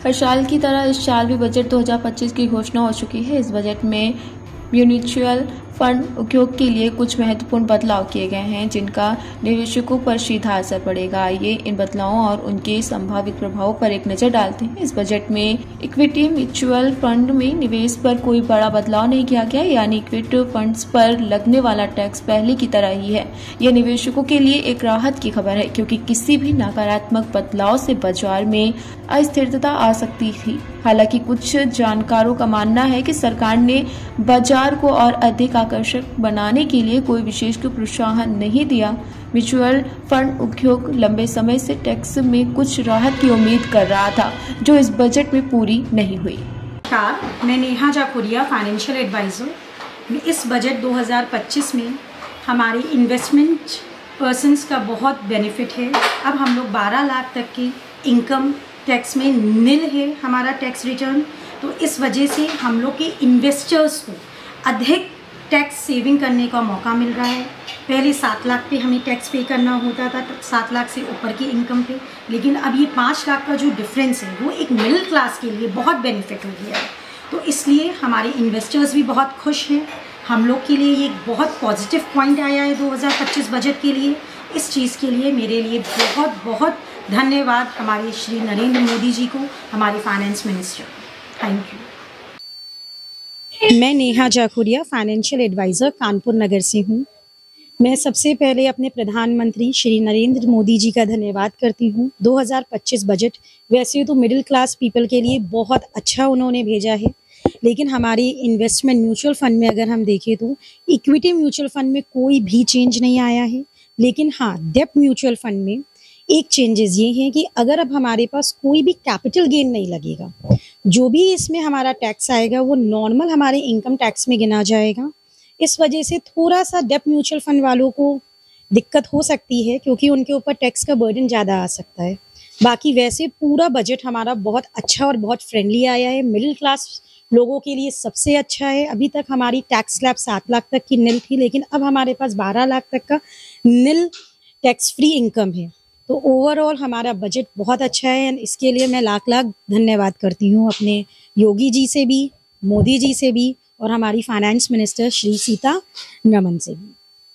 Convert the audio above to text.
हर साल की तरह इस साल भी बजट 2025 की घोषणा हो चुकी है। इस बजट में म्यूचुअल फंड उद्योग के लिए कुछ महत्वपूर्ण बदलाव किए गए हैं, जिनका निवेशकों पर सीधा असर पड़ेगा। आइए इन बदलावों और उनके संभावित प्रभावों पर एक नजर डालते हैं। इस बजट में इक्विटी म्यूचुअल फंड में निवेश पर कोई बड़ा बदलाव नहीं किया गया, यानी इक्विटी फंड्स पर लगने वाला टैक्स पहले की तरह ही है। यह निवेशकों के लिए एक राहत की खबर है, क्योंकि किसी भी नकारात्मक बदलाव से बाजार में अस्थिरता आ सकती थी। हालांकि कुछ जानकारों का मानना है कि सरकार ने बाजार को और अधिक आकर्षक बनाने के लिए कोई विशेष प्रोत्साहन नहीं दिया। म्यूचुअल फंड उद्योग लंबे समय से टैक्स में कुछ राहत की उम्मीद कर रहा था, जो इस बजट में पूरी नहीं हुई। मैं नेहा जाकुरिया, फाइनेंशियल एडवाइज़र। इस बजट 2025 में हमारे इन्वेस्टमेंट पर्सन्स का बहुत बेनिफिट है। अब हम लोग 12 लाख तक की इनकम टैक्स में निल है हमारा टैक्स रिटर्न। तो इस वजह से हम लोग के इन्वेस्टर्स को अधिक टैक्स सेविंग करने का मौका मिल रहा है। पहले 7 लाख पे हमें टैक्स पे करना होता था, 7 लाख से ऊपर की इनकम पे, लेकिन अब ये 5 लाख का जो डिफरेंस है वो एक मिडिल क्लास के लिए बहुत बेनिफिट हो गया है। तो इसलिए हमारे इन्वेस्टर्स भी बहुत खुश हैं। हम लोग के लिए ये एक बहुत पॉजिटिव पॉइंट आया है 2025 बजट के लिए। इस चीज़ के लिए मेरे लिए बहुत बहुत धन्यवाद हमारे श्री नरेंद्र मोदी जी को, हमारे फाइनेंस मिनिस्टर। Thank you. मैं नेहा जाकुरिया, फाइनेंशियल एडवाइज़र, कानपुर नगर से हूँ। मैं सबसे पहले अपने प्रधानमंत्री श्री नरेंद्र मोदी जी का धन्यवाद करती हूँ। 2025 बजट वैसे तो मिडिल क्लास पीपल के लिए बहुत अच्छा उन्होंने भेजा है, लेकिन हमारी इन्वेस्टमेंट म्यूचुअल फंड में अगर हम देखें तो इक्विटी म्यूचुअल फंड में कोई भी चेंज नहीं आया है। लेकिन हाँ, डेब्ट म्यूचुअल फंड में एक चेंजेस ये हैं कि अगर अब हमारे पास कोई भी कैपिटल गेन नहीं लगेगा, जो भी इसमें हमारा टैक्स आएगा वो नॉर्मल हमारे इनकम टैक्स में गिना जाएगा। इस वजह से थोड़ा सा डेब्ट म्यूचुअल फंड वालों को दिक्कत हो सकती है, क्योंकि उनके ऊपर टैक्स का बर्डन ज़्यादा आ सकता है। बाकी वैसे पूरा बजट हमारा बहुत अच्छा और बहुत फ्रेंडली आया है। मिडिल क्लास लोगों के लिए सबसे अच्छा है। अभी तक हमारी टैक्स स्लैब 7 लाख तक की निल थी, लेकिन अब हमारे पास 12 लाख तक का निल टैक्स फ्री इनकम है। तो ओवरऑल हमारा बजट बहुत अच्छा है। इसके लिए मैं लाख लाख धन्यवाद करती हूँ अपने योगी जी से भी, मोदी जी से भी, और हमारी फाइनेंस मिनिस्टर श्री सीतारमण से भी।